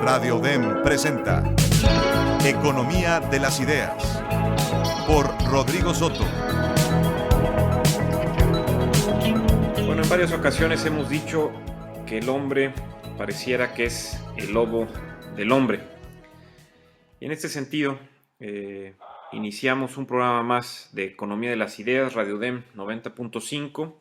Radio DEM presenta Economía de las Ideas por Rodrigo Soto. Bueno, en varias ocasiones hemos dicho que el hombre pareciera que es el lobo del hombre. Y en este sentido, iniciamos un programa más de Economía de las Ideas, Radio DEM 90.5.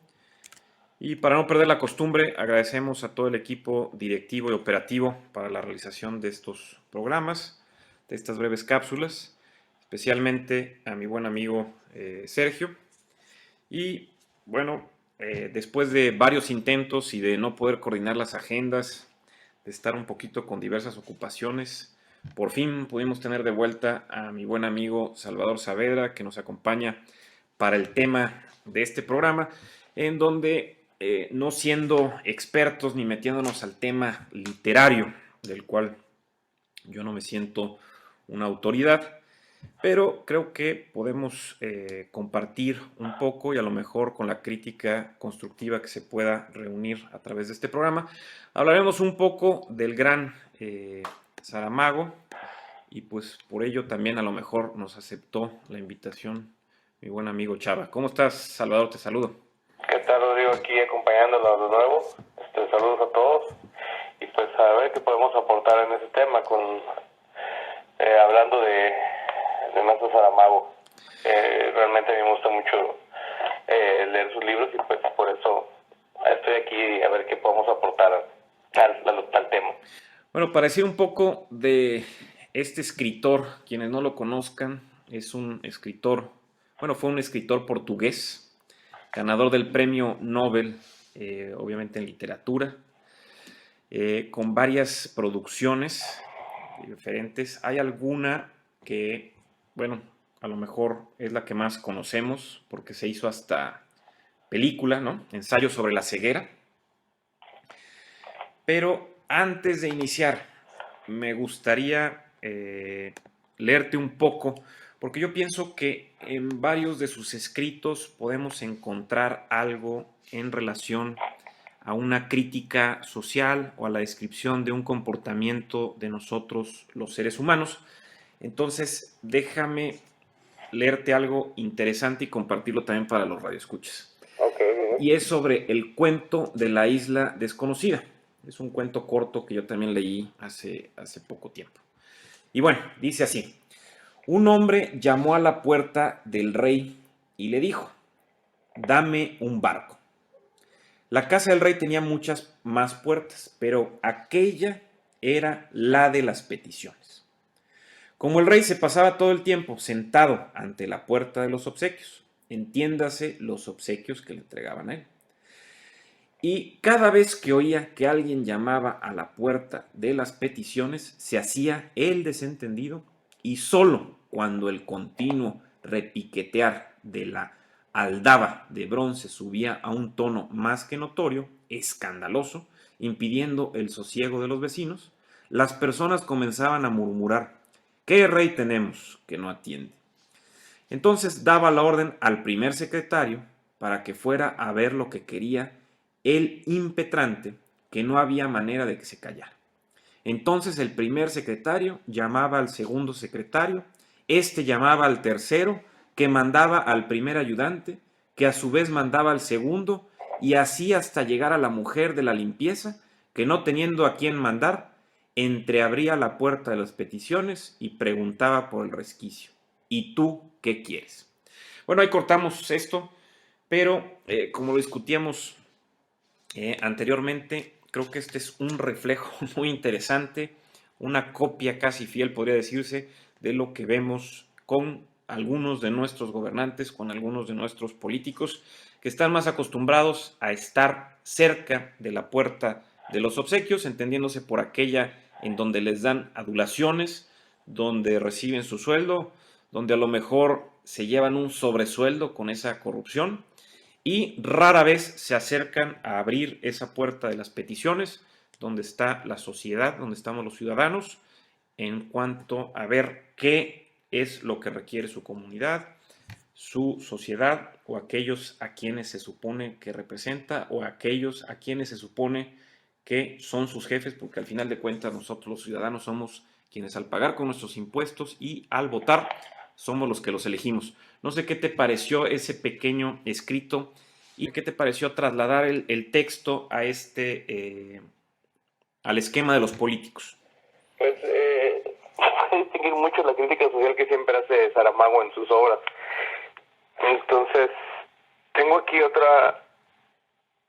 Y para no perder la costumbre, agradecemos a todo el equipo directivo y operativo para la realización de estos programas, de estas breves cápsulas, especialmente a mi buen amigo Sergio. Y bueno, después de varios intentos y de no poder coordinar las agendas, de estar un poquito con diversas ocupaciones, por fin pudimos tener de vuelta a mi buen amigo Salvador Saavedra, que nos acompaña para el tema de este programa, en donde no siendo expertos ni metiéndonos al tema literario, del cual yo no me siento una autoridad, pero creo que podemos compartir un poco y a lo mejor con la crítica constructiva que se pueda reunir a través de este programa. Hablaremos un poco del gran Saramago y pues por ello también a lo mejor nos aceptó la invitación mi buen amigo Chava. ¿Cómo estás, Salvador? Te saludo. ¿Qué tal, Rodrigo? Aquí acompañándolos de nuevo. Saludos a todos. Y pues a ver qué podemos aportar en ese tema hablando de nuestro Saramago. Realmente a mí me gusta mucho leer sus libros y pues por eso estoy aquí a ver qué podemos aportar al tema. Bueno, para decir un poco de este escritor, quienes no lo conozcan, es un escritor, bueno, fue un escritor portugués, ganador del premio Nobel, obviamente en literatura, con varias producciones diferentes. Hay alguna que, bueno, a lo mejor es la que más conocemos, porque se hizo hasta película, ¿no? Ensayo sobre la ceguera. Pero antes de iniciar, me gustaría leerte un poco, porque yo pienso que en varios de sus escritos podemos encontrar algo en relación a una crítica social o a la descripción de un comportamiento de nosotros los seres humanos. Entonces, déjame leerte algo interesante y compartirlo también para los radioescuchas. Okay. Y es sobre el cuento de la isla desconocida. Es un cuento corto que yo también leí hace poco tiempo. Y bueno, dice así. Un hombre llamó a la puerta del rey y le dijo, dame un barco. La casa del rey tenía muchas más puertas, pero aquella era la de las peticiones. Como el rey se pasaba todo el tiempo sentado ante la puerta de los obsequios, entiéndase los obsequios que le entregaban a él. Y cada vez que oía que alguien llamaba a la puerta de las peticiones, se hacía el desentendido y solo cuando el continuo repiquetear de la aldaba de bronce subía a un tono más que notorio, escandaloso, impidiendo el sosiego de los vecinos, las personas comenzaban a murmurar, ¿qué rey tenemos que no atiende? Entonces daba la orden al primer secretario para que fuera a ver lo que quería el impetrante, que no había manera de que se callara. Entonces el primer secretario llamaba al segundo secretario, este llamaba al tercero, que mandaba al primer ayudante, que a su vez mandaba al segundo, y así hasta llegar a la mujer de la limpieza, que no teniendo a quién mandar, entreabría la puerta de las peticiones y preguntaba por el resquicio. ¿Y tú qué quieres? Bueno, ahí cortamos esto, pero como lo discutíamos anteriormente, creo que este es un reflejo muy interesante, una copia casi fiel, podría decirse, de lo que vemos con algunos de nuestros gobernantes, con algunos de nuestros políticos, que están más acostumbrados a estar cerca de la puerta de los obsequios, entendiéndose por aquella en donde les dan adulaciones, donde reciben su sueldo, donde a lo mejor se llevan un sobresueldo con esa corrupción, y rara vez se acercan a abrir esa puerta de las peticiones, donde está la sociedad, donde estamos los ciudadanos, en cuanto a ver qué es lo que requiere su comunidad, su sociedad o aquellos a quienes se supone que representa o aquellos a quienes se supone que son sus jefes, porque al final de cuentas nosotros los ciudadanos somos quienes al pagar con nuestros impuestos y al votar somos los que los elegimos. No sé qué te pareció ese pequeño escrito y qué te pareció trasladar el texto a al esquema de los políticos. Pues hay distinguir mucho la crítica social que siempre hace Saramago en sus obras. Entonces, tengo aquí otra...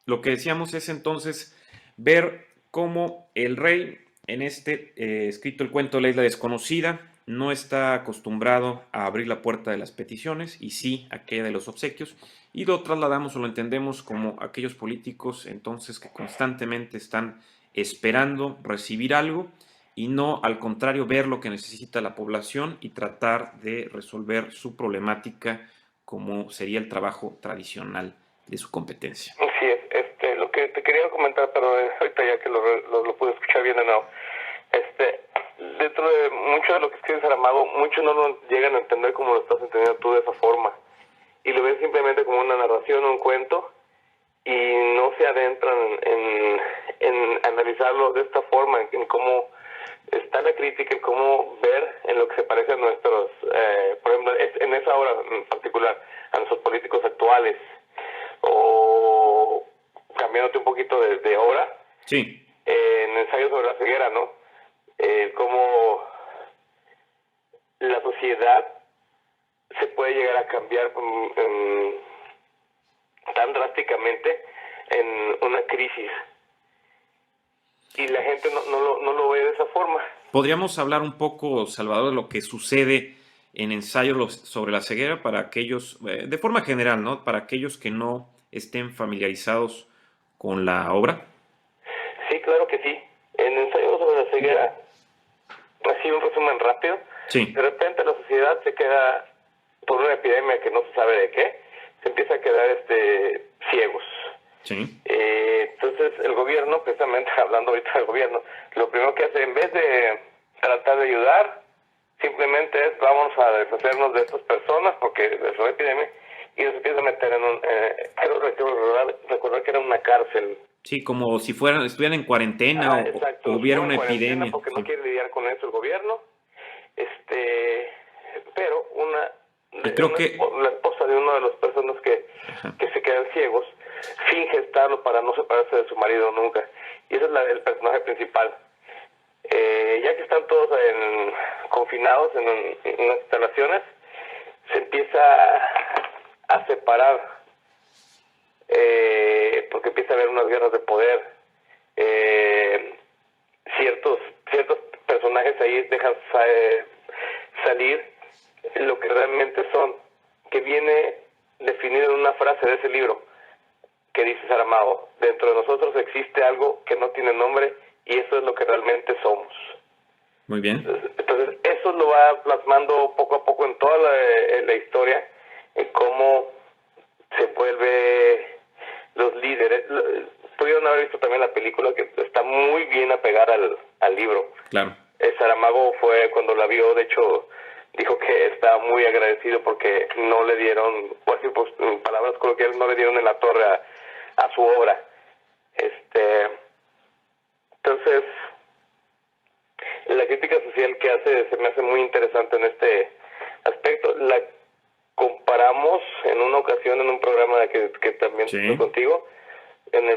Lo que decíamos es entonces ver cómo el rey en escrito el cuento de la isla desconocida no está acostumbrado a abrir la puerta de las peticiones y sí aquella de los obsequios, y lo trasladamos o lo entendemos como aquellos políticos entonces que constantemente están esperando recibir algo y no al contrario ver lo que necesita la población y tratar de resolver su problemática como sería el trabajo tradicional de su competencia. Sí, lo que te quería comentar, pero ahorita ya que lo pude escuchar bien de nuevo, dentro de mucho de lo que escribe Saramago, muchos no lo llegan a entender como lo estás entendiendo tú de esa forma, y lo ven simplemente como una narración, un cuento, y no se adentran en analizarlo de esta forma, en cómo está la crítica, en cómo ver en lo que se parece a nuestros, por ejemplo, en esa obra en particular, a nuestros políticos actuales, o cambiándote un poquito de obra, sí, en Ensayos sobre la ceguera, ¿no? Cómo la sociedad se puede llegar a cambiar tan drásticamente en una crisis y la gente no lo ve de esa forma. ¿Podríamos hablar un poco, Salvador, de lo que sucede en Ensayos sobre la ceguera para aquellos, de forma general, ¿no? Para aquellos que no estén familiarizados con la obra? Sí, claro que sí. En Ensayos sobre la ceguera, así un resumen rápido, sí. De repente la sociedad se queda, por una epidemia que no se sabe de qué, se empieza a quedar ciegos. Sí. Entonces el gobierno, precisamente hablando ahorita del gobierno, lo primero que hace, en vez de tratar de ayudar, simplemente es vamos a deshacernos de estas personas porque es una epidemia, y nos empieza a meter en quiero recordar que era una cárcel. Sí, como si estuvieran en cuarentena o hubiera una epidemia. Porque sí. No quiere lidiar con eso el gobierno. Pero la esposa de una de las personas que se quedan ciegos finge estarlo para no separarse de su marido nunca. Y ese es el personaje principal. Ya que están todos confinados en unas instalaciones, se empieza a separar, porque empieza a haber unas guerras de poder. Ciertos personajes ahí dejan salir lo que realmente son, que viene definido en una frase de ese libro que dice Saramago: dentro de nosotros existe algo que no tiene nombre y eso es lo que realmente somos. Muy bien. Entonces eso lo va plasmando poco a poco en toda la historia, en cómo se vuelve los líderes. Pudieron haber visto también la película, que está muy bien apegada al libro. Claro. Saramago fue, cuando la vio, de hecho, dijo que estaba muy agradecido porque no le dieron, por decir, pues, en palabras coloquiales, no le dieron en la torre a su obra. Entonces, la crítica social que hace se me hace muy interesante en este aspecto. La comparamos en una ocasión en un programa que también tuve contigo,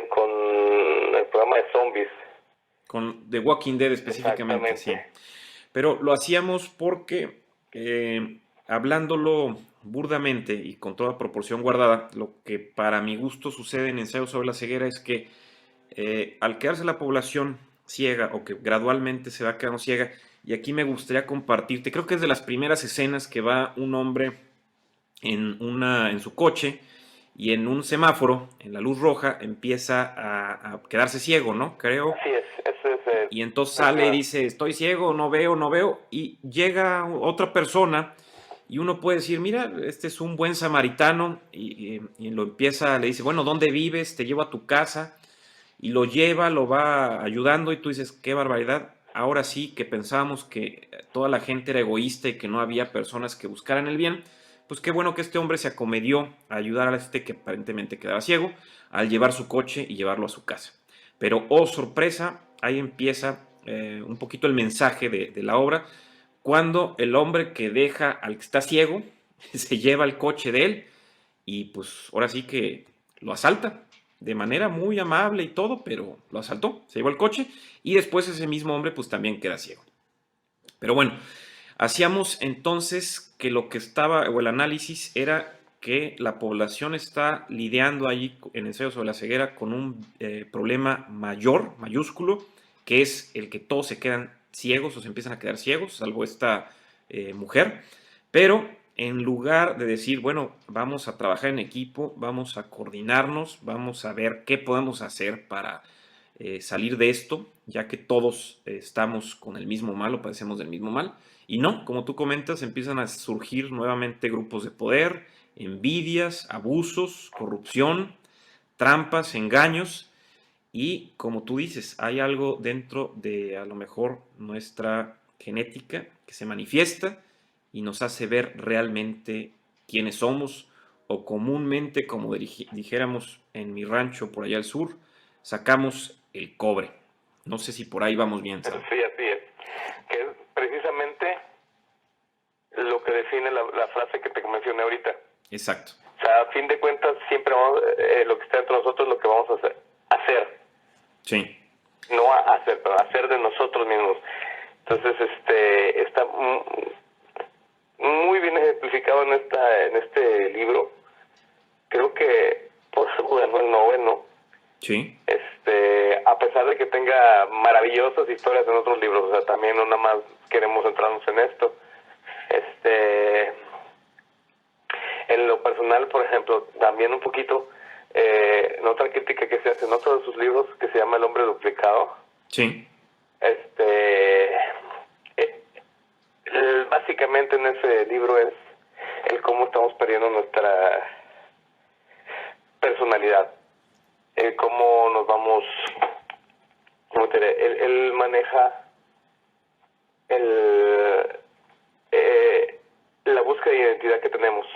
con el programa de zombies. Con The Walking Dead específicamente, sí. Pero lo hacíamos porque, hablándolo burdamente y con toda proporción guardada, lo que para mi gusto sucede en Ensayos sobre la ceguera es que al quedarse la población ciega, o que gradualmente se va quedando ciega, y aquí me gustaría compartirte, creo que es de las primeras escenas que va un hombre en su coche y en un semáforo, en la luz roja, empieza a quedarse ciego, ¿no? Creo. Así es, y entonces sale y dice, estoy ciego, no veo, y llega otra persona y uno puede decir, mira, este es un buen samaritano, y lo empieza, le dice, bueno, ¿dónde vives? Te llevo a tu casa, y lo lleva, lo va ayudando, y tú dices, qué barbaridad. Ahora sí que pensábamos que toda la gente era egoísta y que no había personas que buscaran el bien. Pues qué bueno que este hombre se acomedió a ayudar a que aparentemente quedaba ciego, al llevar su coche y llevarlo a su casa. Pero, oh sorpresa, ahí empieza un poquito el mensaje de la obra, cuando el hombre que deja al que está ciego se lleva el coche de él y pues ahora sí que lo asalta de manera muy amable y todo, pero lo asaltó, se llevó el coche y después ese mismo hombre pues también queda ciego. Pero bueno, hacíamos entonces que lo que estaba, o el análisis era que la población está lidiando allí en Ensayo sobre la ceguera con un problema mayor, mayúsculo, que es el que todos se quedan ciegos o se empiezan a quedar ciegos, salvo esta mujer. Pero en lugar de decir, bueno, vamos a trabajar en equipo, vamos a coordinarnos, vamos a ver qué podemos hacer para salir de esto, ya que todos estamos con el mismo mal o padecemos del mismo mal. Y no, como tú comentas, empiezan a surgir nuevamente grupos de poder, envidias, abusos, corrupción, trampas, engaños. Y como tú dices, hay algo dentro de a lo mejor nuestra genética que se manifiesta y nos hace ver realmente quiénes somos, o comúnmente, como dijéramos en mi rancho por allá al sur, sacamos el cobre. No sé si por ahí vamos bien, Pero Sam. sí, así es. Que es precisamente lo que define la frase que te mencioné ahorita. Exacto. O sea, a fin de cuentas, siempre vamos, lo que está entre nosotros es lo que vamos a hacer. Sí. No a hacer, pero a hacer de nosotros mismos. Entonces, está muy bien ejemplificado en este libro. Creo que por eso ganó el Nobel, ¿no? Sí. A pesar de que tenga maravillosas historias en otros libros, o sea, también no nada más queremos centrarnos en esto. En lo personal, por ejemplo, también un poquito, en otra crítica que se hace en otro de sus libros, que se llama El hombre duplicado, Sí. Básicamente en ese libro es el cómo estamos perdiendo nuestra personalidad, el cómo nos vamos, ¿cómo te diré? Él maneja la búsqueda de identidad que tenemos,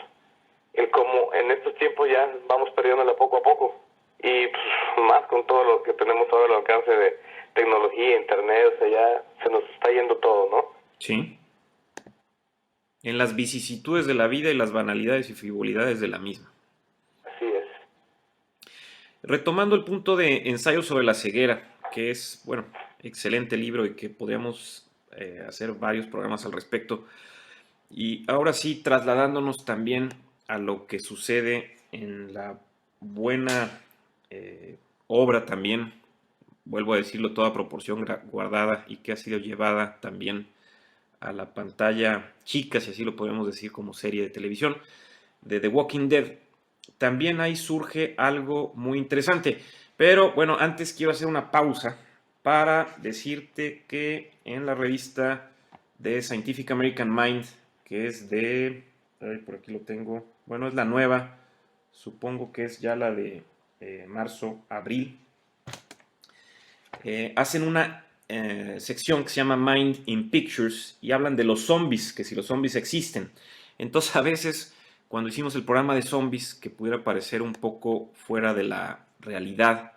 el cómo en estos tiempos ya vamos perdiéndola poco a poco, y pues, más con todo lo que tenemos ahora al alcance de tecnología, internet, o sea, ya se nos está yendo todo, ¿no? Sí. En las vicisitudes de la vida y las banalidades y frivolidades de la misma. Así es. Retomando el punto de Ensayo sobre la ceguera, que es, bueno, excelente libro y que podríamos hacer varios programas al respecto. Y ahora sí, trasladándonos también a lo que sucede en la buena obra también, vuelvo a decirlo, toda proporción guardada y que ha sido llevada también a la pantalla chica, si así lo podemos decir, como serie de televisión, de The Walking Dead. También ahí surge algo muy interesante. Pero bueno, antes quiero hacer una pausa para decirte que en la revista de Scientific American Mind, que es de, por aquí lo tengo, bueno, es la nueva, supongo que es ya la de marzo, abril, hacen una sección que se llama Mind in Pictures y hablan de los zombies, que si los zombies existen. Entonces a veces cuando hicimos el programa de zombies, que pudiera parecer un poco fuera de la realidad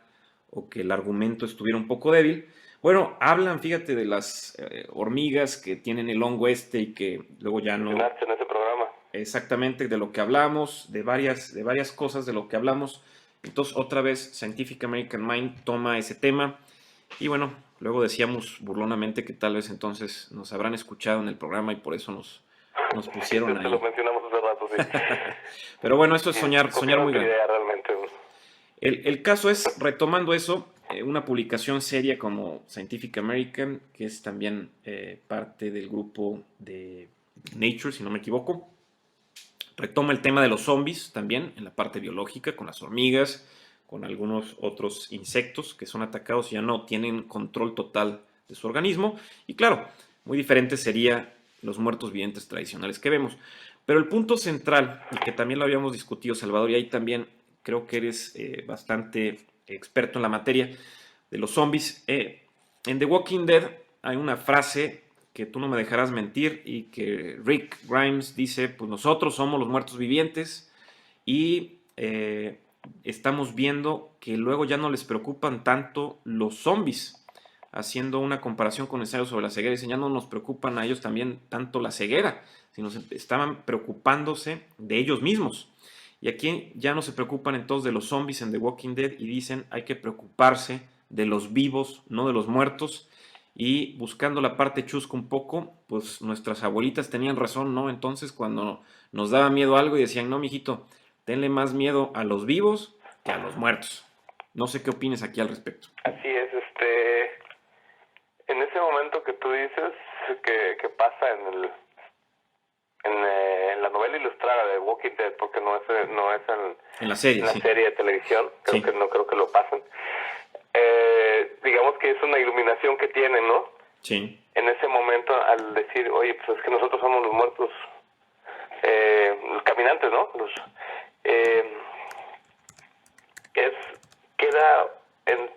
o que el argumento estuviera un poco débil, bueno, hablan, fíjate, de las hormigas que tienen el hongo y que luego ya no... En ese programa. Exactamente, de lo que hablamos, de varias cosas de lo que hablamos. Entonces, otra vez, Scientific American Mind toma ese tema. Y bueno, luego decíamos burlonamente que tal vez entonces nos habrán escuchado en el programa y por eso nos pusieron ahí. Lo mencionamos hace rato, sí. Pero bueno, esto es soñar muy grande. Idea, realmente. El caso es, retomando eso, una publicación seria como Scientific American, que es también parte del grupo de Nature, si no me equivoco, retoma el tema de los zombies también en la parte biológica, con las hormigas, con algunos otros insectos que son atacados y ya no tienen control total de su organismo. Y claro, muy diferente sería los muertos vivientes tradicionales que vemos. Pero el punto central, y que también lo habíamos discutido, Salvador, y ahí también creo que eres bastante experto en la materia de los zombies. En The Walking Dead hay una frase que tú no me dejarás mentir y que Rick Grimes dice, pues nosotros somos los muertos vivientes y estamos viendo que luego ya no les preocupan tanto los zombies, haciendo una comparación con ensayo sobre la ceguera. Dicen, ya no nos preocupan a ellos también tanto la ceguera, sino estaban preocupándose de ellos mismos. Y aquí ya no se preocupan entonces de los zombies en The Walking Dead y dicen, hay que preocuparse de los vivos, no de los muertos. Y buscando la parte chusca un poco, pues nuestras abuelitas tenían razón, ¿no? Entonces cuando nos daba miedo algo y decían, no, mijito, tenle más miedo a los vivos que a los muertos. No sé qué opines aquí al respecto. Así es, en ese momento que tú dices que pasa en la novela ilustrada de Walking Dead, porque no es en la serie, en la sí. serie de televisión, Sí. no creo que lo pasen. Digamos que es una iluminación que tienen, ¿no? Sí. En ese momento, al decir, oye, pues es que nosotros somos los muertos, los caminantes, ¿no? Queda en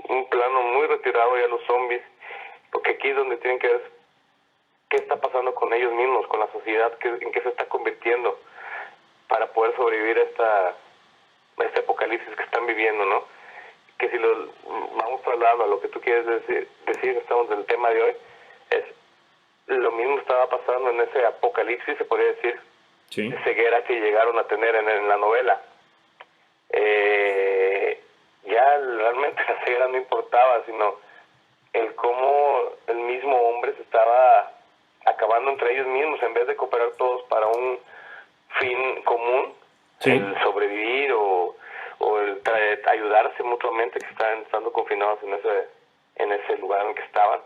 un plano muy retirado ya los zombies, porque aquí es donde tienen que ver qué está pasando con ellos mismos, con la sociedad, en qué se está convirtiendo para poder sobrevivir a este apocalipsis que están viviendo, ¿no? Que si lo vamos trasladando a lo que tú quieres decir, estamos en el tema de hoy, es lo mismo estaba pasando en ese apocalipsis, se podría decir, Sí. de ceguera que llegaron a tener en la novela. Ya realmente la ceguera no importaba, sino el cómo el mismo hombre se estaba acabando entre ellos mismos, en vez de cooperar todos para un fin común, Sí. el sobrevivir o el ayudarse mutuamente, que estaban estando confinados en ese lugar en el que estaban.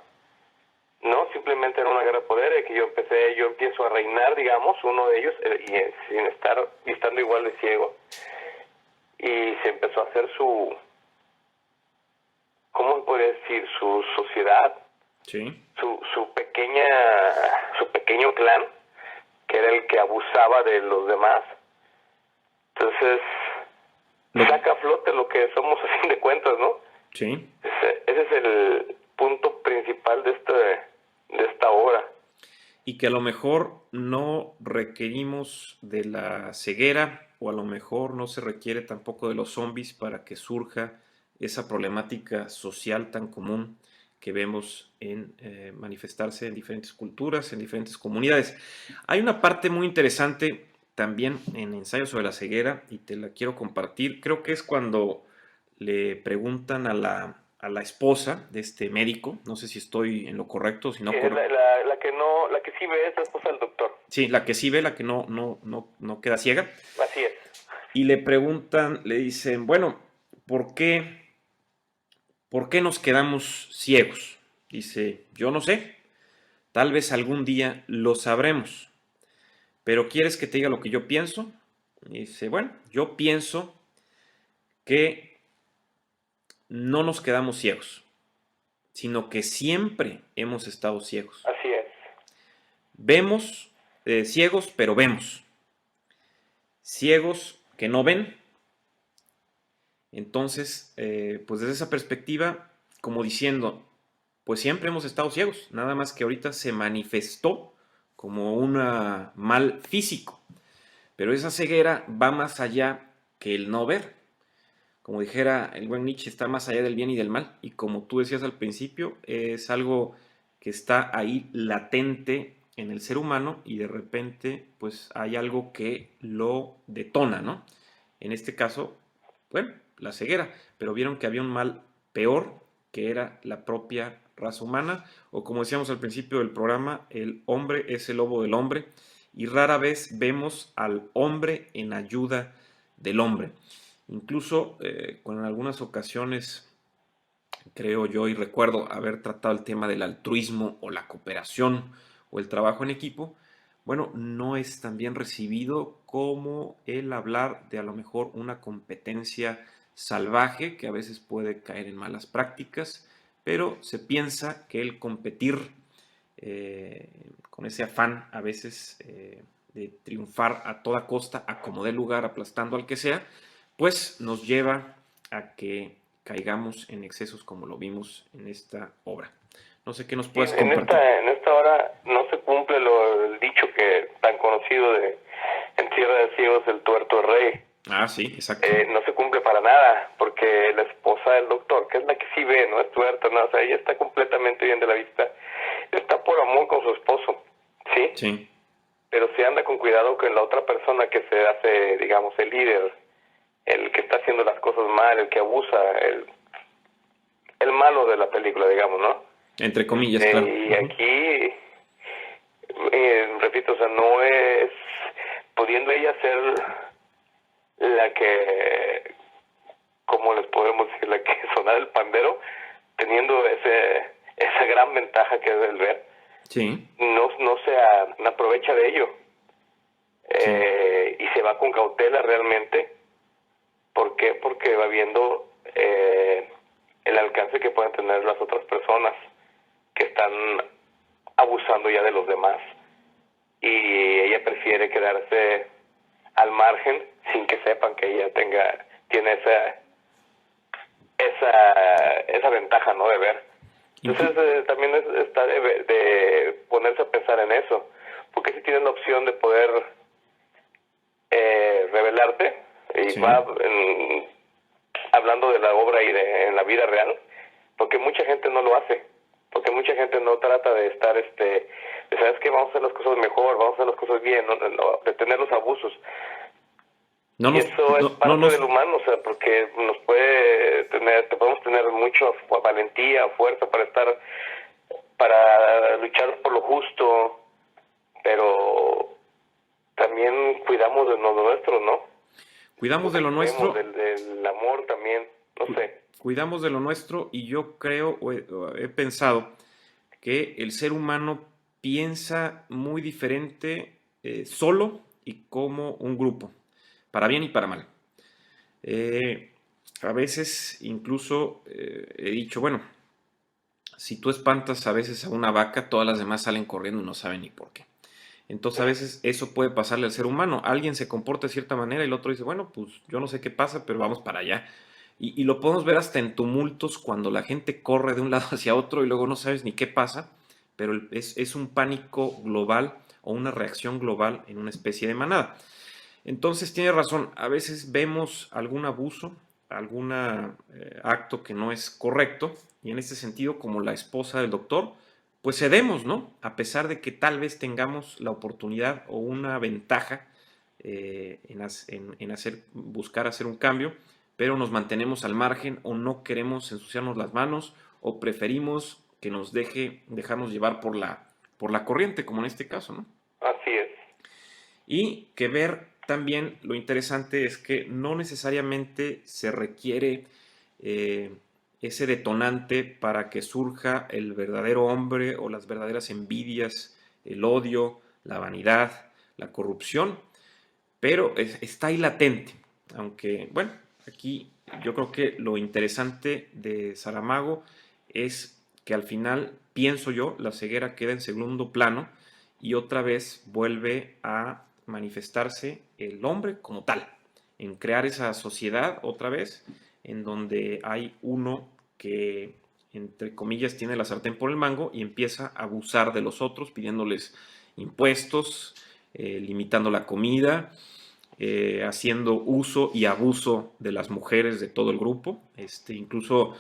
No, simplemente era una guerra de poder, que yo empiezo a reinar, digamos, uno de ellos, y estando igual de ciego. Y se empezó a hacer ¿cómo se podría decir? Su sociedad, Sí. su pequeño clan, que era el que abusaba de los demás. Entonces, saca a flote lo que somos a fin de cuentas, ¿no? Sí. Ese es el punto principal de esta obra. Y que a lo mejor no requerimos de la ceguera o a lo mejor no se requiere tampoco de los zombies para que surja esa problemática social tan común que vemos en manifestarse en diferentes culturas, en diferentes comunidades. Hay una parte muy interesante también en Ensayo sobre la ceguera y te la quiero compartir. Creo que es cuando le preguntan a la esposa de este médico, no sé si estoy en lo correcto, si no... La que sí ve es la esposa del doctor. Sí, la que sí ve, la que no queda ciega. Así es. Y le preguntan, le dicen, bueno, ¿por qué nos quedamos ciegos? Dice, yo no sé, tal vez algún día lo sabremos, pero ¿quieres que te diga lo que yo pienso? Y dice, bueno, yo pienso que no nos quedamos ciegos, sino que siempre hemos estado ciegos. Así es. Vemos, ciegos, pero vemos. Ciegos que no ven. Entonces, pues desde esa perspectiva, como diciendo, pues siempre hemos estado ciegos, nada más que ahorita se manifestó como un mal físico. Pero esa ceguera va más allá que el no ver. Como dijera el buen Nietzsche, está más allá del bien y del mal. Y como tú decías al principio, es algo que está ahí latente en el ser humano y de repente pues hay algo que lo detona, ¿no? En este caso, bueno, la ceguera, pero vieron que había un mal peor que era la propia raza humana, o como decíamos al principio del programa, el hombre es el lobo del hombre y rara vez vemos al hombre en ayuda del hombre. Incluso con algunas ocasiones, creo yo y recuerdo haber tratado el tema del altruismo o la cooperación o el trabajo en equipo, bueno, no es tan bien recibido como el hablar de a lo mejor una competencia salvaje que a veces puede caer en malas prácticas, pero se piensa que el competir con ese afán a veces de triunfar a toda costa, a como dé lugar, aplastando al que sea, pues nos lleva a que caigamos en excesos como lo vimos en esta obra. No sé qué nos puedes compartir. En esta hora no se cumple el dicho que tan conocido de en tierra de ciegos el tuerto es rey. Ah, sí, exacto. No se cumple para nada, porque la esposa del doctor, que es la que sí ve, no es tuerta, no, o sea, ella está completamente bien de la vista, está por amor con su esposo, ¿sí? Sí, Pero se anda con cuidado con la otra persona que se hace, digamos, el líder, el que está haciendo las cosas mal, el que abusa, el malo de la película, digamos, ¿no? entre comillas, claro. Y aquí, repito, o sea, no es pudiendo ella ser la que, ¿cómo les podemos decir? La que sonar el pandero, teniendo esa gran ventaja que es el ver, Sí, no se aprovecha de ello. Y se va con cautela realmente. ¿Por qué? Porque va viendo el alcance que pueden tener las otras personas que están abusando ya de los demás, y ella prefiere quedarse al margen sin que sepan que ella tiene esa ventaja, ¿no? De ver. Entonces también está de ponerse a pensar en eso, porque si tienes la opción de poder revelarte, y sí. hablando de la obra y en la vida real, porque mucha gente no lo hace, porque mucha gente no trata de estar, de, ¿sabes qué? Vamos a hacer las cosas mejor, vamos a hacer las cosas bien, no, de tener los abusos. No Y nos, eso es parte del humano, o sea, porque podemos tener mucha valentía, fuerza para luchar por lo justo, pero también cuidamos de lo nuestro, ¿no? cuidamos de lo nuestro. Del amor también, no sé. Cuidamos de lo nuestro y yo creo, o he pensado, que el ser humano piensa muy diferente solo y como un grupo, para bien y para mal. A veces incluso he dicho, bueno, si tú espantas a veces a una vaca, todas las demás salen corriendo y no saben ni por qué. Entonces a veces eso puede pasarle al ser humano. Alguien se comporta de cierta manera y el otro dice, bueno, pues yo no sé qué pasa, pero vamos para allá. Y lo podemos ver hasta en tumultos cuando la gente corre de un lado hacia otro y luego no sabes ni qué pasa, pero es un pánico global o una reacción global en una especie de manada. Entonces tiene razón, a veces vemos algún abuso, algún acto que no es correcto y en este sentido, como la esposa del doctor, pues cedemos, ¿no? A pesar de que tal vez tengamos la oportunidad o una ventaja buscar hacer un cambio, pero nos mantenemos al margen o no queremos ensuciarnos las manos o preferimos que nos dejarnos llevar por la corriente, como en este caso, ¿no? Así es. Y que ver también lo interesante es que no necesariamente se requiere ese detonante para que surja el verdadero hombre o las verdaderas envidias, el odio, la vanidad, la corrupción, pero está ahí latente. Aunque, bueno, aquí yo creo que lo interesante de Saramago es que al final, pienso yo, la ceguera queda en segundo plano y otra vez vuelve a manifestarse el hombre como tal, en crear esa sociedad otra vez, en donde hay uno que, entre comillas, tiene la sartén por el mango y empieza a abusar de los otros, pidiéndoles impuestos, limitando la comida, haciendo uso y abuso de las mujeres de todo el grupo, incluso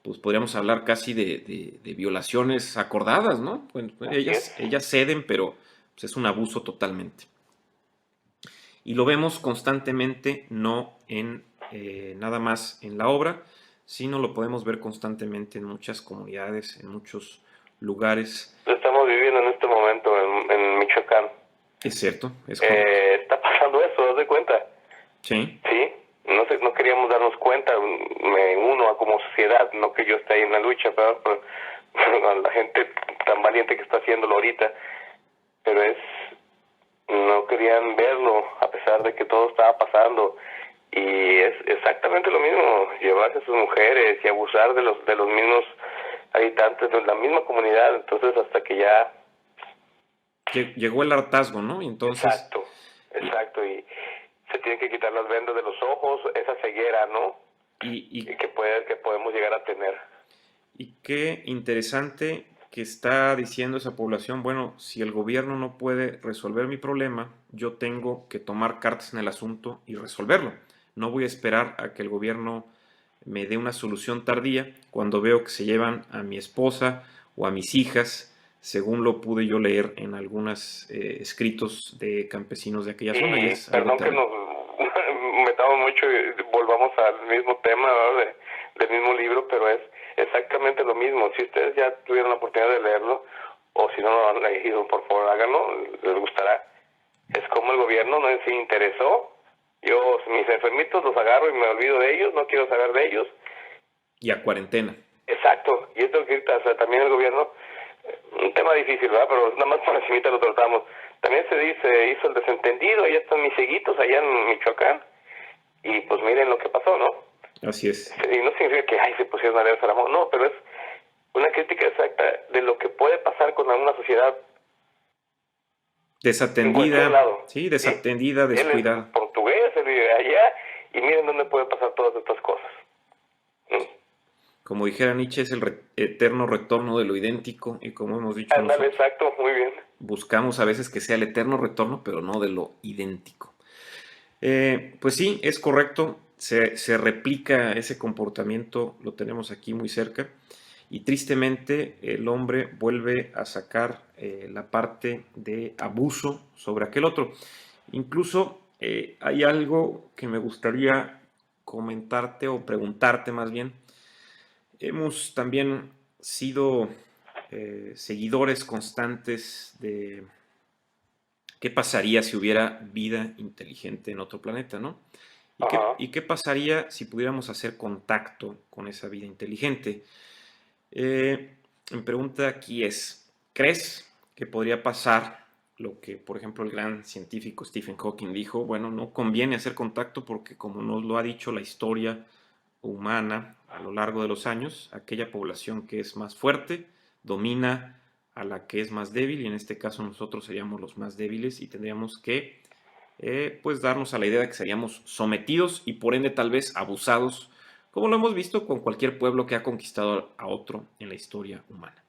pues podríamos hablar casi de violaciones acordadas, ¿no? Bueno, ellas ceden, pero pues, es un abuso totalmente. Y lo vemos constantemente, no en nada más en la obra, sino lo podemos ver constantemente en muchas comunidades, en muchos lugares. Lo estamos viviendo en este momento en Michoacán. Es cierto, es está pasando eso, ¿das de cuenta? Sí. Sí, no queríamos darnos cuenta, me uno a como sociedad, no que yo esté ahí en la lucha, pero a la gente tan valiente que está haciéndolo ahorita, pero no querían verlo a pesar de que todo estaba pasando, y es exactamente lo mismo, llevarse a sus mujeres y abusar de los mismos habitantes de la misma comunidad, entonces hasta que ya llegó el hartazgo, ¿no? Y entonces, exacto, y se tienen que quitar las vendas de los ojos, esa ceguera, ¿no? Y que podemos llegar a tener. Y qué interesante que está diciendo esa población, bueno, si el gobierno no puede resolver mi problema, yo tengo que tomar cartas en el asunto y resolverlo. No voy a esperar a que el gobierno me dé una solución tardía cuando veo que se llevan a mi esposa o a mis hijas, según lo pude yo leer en algunos escritos de campesinos de aquella zona. Y es algo Perdón que nos metamos mucho y volvamos al mismo tema, ¿verdad? Del mismo libro, pero es exactamente lo mismo. Si ustedes ya tuvieron la oportunidad de leerlo, o si no lo han leído, por favor háganlo, les gustará. Es como el gobierno no se interesó. Yo, mis enfermitos los agarro y me olvido de ellos, no quiero saber de ellos. Y a cuarentena. Exacto, y esto que, o sea, también el gobierno, un tema difícil, ¿verdad? Pero nada más por encimita lo tratamos. También se dice, hizo el desentendido, allá están mis cieguitos, allá en Michoacán, y pues miren lo que pasó, ¿no? Así es. Y no significa que, ay, se pusieron a leer Salomón, no, pero es una crítica exacta de lo que puede pasar con alguna sociedad Desatendida, sí, desatendida, ¿sí? descuidada. Él es portugués, él vive allá, y miren dónde puede pasar todas estas cosas. Como dijera Nietzsche, es el eterno retorno de lo idéntico, y como hemos dicho Ándale, nosotros, exacto, muy bien. buscamos a veces que sea el eterno retorno, pero no de lo idéntico. Pues sí, es correcto, se replica ese comportamiento, lo tenemos aquí muy cerca, y tristemente el hombre vuelve a sacar la parte de abuso sobre aquel otro. Incluso hay algo que me gustaría comentarte o preguntarte más bien. Hemos también sido seguidores constantes de qué pasaría si hubiera vida inteligente en otro planeta, ¿no? ¿Y qué pasaría si pudiéramos hacer contacto con esa vida inteligente? Mi pregunta aquí es, ¿crees que podría pasar lo que, por ejemplo, el gran científico Stephen Hawking dijo? Bueno, no conviene hacer contacto porque, como nos lo ha dicho la historia humana a lo largo de los años, aquella población que es más fuerte domina a la que es más débil, y en este caso nosotros seríamos los más débiles y tendríamos que pues darnos a la idea de que seríamos sometidos y por ende tal vez abusados, como lo hemos visto con cualquier pueblo que ha conquistado a otro en la historia humana.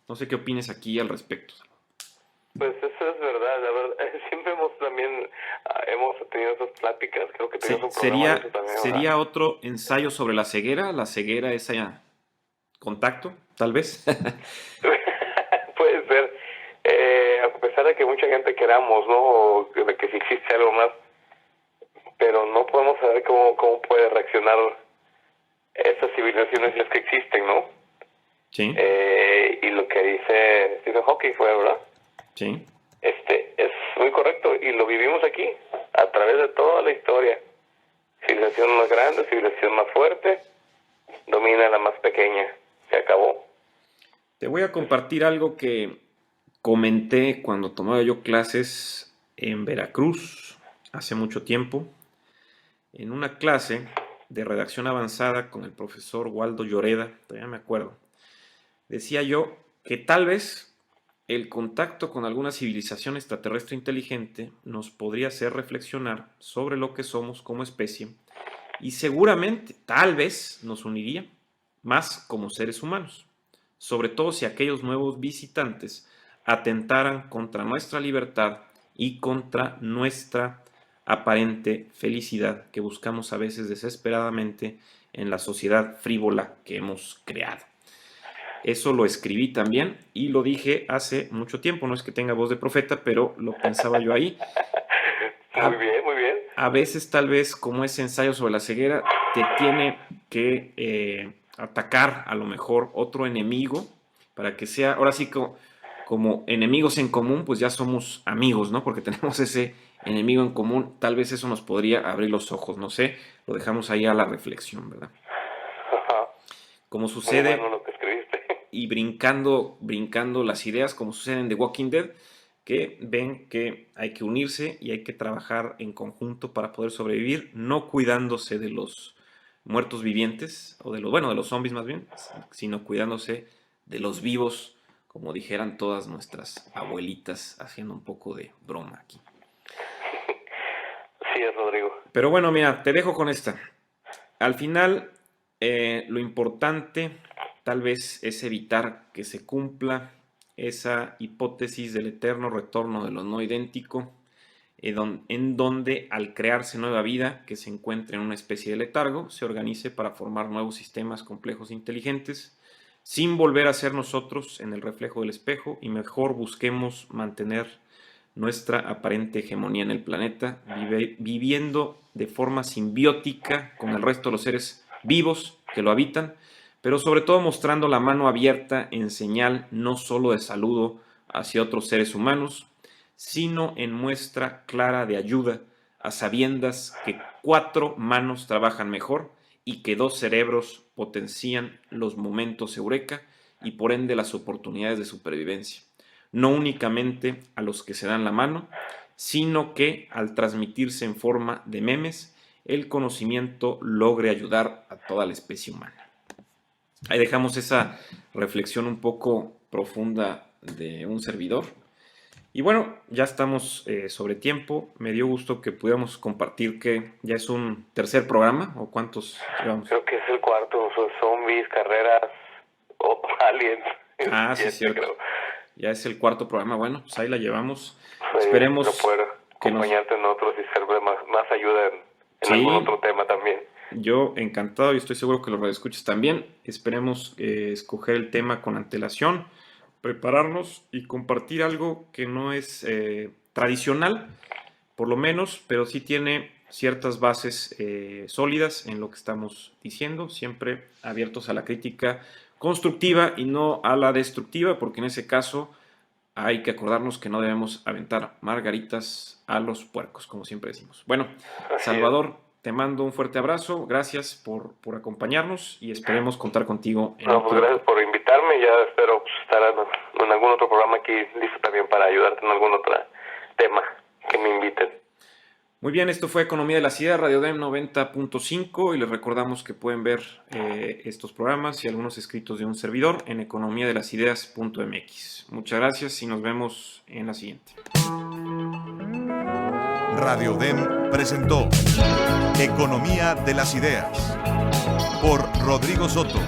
No sé qué opines aquí al respecto. Pues eso es verdad, la verdad. Siempre hemos tenido esas pláticas, creo que tenemos un programa de eso también, ¿sería otro ensayo sobre la ceguera? ¿La ceguera es allá contacto, tal vez? Puede ser. A pesar de que mucha gente queramos, ¿no? O de que si existe algo más, pero no podemos saber cómo puede reaccionar esas civilizaciones si es que existen, ¿no? Sí. Y lo que dice Stephen Hawking fue, ¿verdad? Sí. Es muy correcto y lo vivimos aquí a través de toda la historia. Civilización más grande, civilización más fuerte, domina la más pequeña. Se acabó. Te voy a compartir algo que comenté cuando tomaba yo clases en Veracruz hace mucho tiempo, en una clase de redacción avanzada con el profesor Waldo Lloreda, todavía me acuerdo. Decía yo que tal vez el contacto con alguna civilización extraterrestre inteligente nos podría hacer reflexionar sobre lo que somos como especie y seguramente, tal vez, nos uniría más como seres humanos, sobre todo si aquellos nuevos visitantes atentaran contra nuestra libertad y contra nuestra aparente felicidad que buscamos a veces desesperadamente en la sociedad frívola que hemos creado. Eso lo escribí también y lo dije hace mucho tiempo, no es que tenga voz de profeta, pero lo pensaba yo ahí. Muy bien, muy bien. A veces tal vez como ese ensayo sobre la ceguera te tiene que atacar a lo mejor otro enemigo para que sea, ahora sí como enemigos en común, pues ya somos amigos, ¿no? Porque tenemos ese enemigo en común, tal vez eso nos podría abrir los ojos, no sé, lo dejamos ahí a la reflexión, ¿verdad? Como sucede... Muy bueno lo que escribiste. Y brincando las ideas, como sucede en The Walking Dead, que ven que hay que unirse y hay que trabajar en conjunto para poder sobrevivir, no cuidándose de los muertos vivientes, o de los zombies más bien, sino cuidándose de los vivos, como dijeran todas nuestras abuelitas, haciendo un poco de broma aquí. Sí es, Rodrigo. Pero bueno, mira, te dejo con esta. Al final, lo importante tal vez es evitar que se cumpla esa hipótesis del eterno retorno de lo no idéntico en donde al crearse nueva vida que se encuentre en una especie de letargo, se organice para formar nuevos sistemas complejos e inteligentes, sin volver a ser nosotros en el reflejo del espejo, y mejor busquemos mantener nuestra aparente hegemonía en el planeta, viviendo de forma simbiótica con el resto de los seres vivos que lo habitan, pero sobre todo mostrando la mano abierta en señal no solo de saludo hacia otros seres humanos, sino en muestra clara de ayuda, a sabiendas que 4 manos trabajan mejor y que 2 cerebros potencian los momentos eureka y por ende las oportunidades de supervivencia. No únicamente a los que se dan la mano, sino que al transmitirse en forma de memes, el conocimiento logre ayudar a toda la especie humana. Ahí dejamos esa reflexión un poco profunda de un servidor. Y bueno, ya estamos sobre tiempo. Me dio gusto que pudiéramos compartir que ya es un tercer programa, ¿o cuántos llevamos? Creo que es el cuarto, zombies, carreras, aliens. Ah, sí, es cierto. Creo. Ya es el cuarto programa. Bueno, pues ahí la llevamos. Sí, esperemos no poder acompañarte en otros y ser más ayuda en algún otro tema también. Yo encantado y estoy seguro que los radioescuchas también. Esperemos escoger el tema con antelación, prepararnos y compartir algo que no es tradicional, por lo menos, pero sí tiene ciertas bases sólidas en lo que estamos diciendo, siempre abiertos a la crítica constructiva y no a la destructiva, porque en ese caso hay que acordarnos que no debemos aventar margaritas a los puercos, como siempre decimos. Bueno, Salvador, te mando un fuerte abrazo, gracias por acompañarnos y esperemos contar contigo. Gracias por invitarme, ya espero estar en algún otro programa aquí listo también para ayudarte en algún otro tema que me inviten. Muy bien, esto fue Economía de las Ideas, Radio DEM 90.5 y les recordamos que pueden ver estos programas y algunos escritos de un servidor en economiadelasideas.mx. Muchas gracias y nos vemos en la siguiente. Radio DEM presentó Economía de las Ideas por Rodrigo Soto.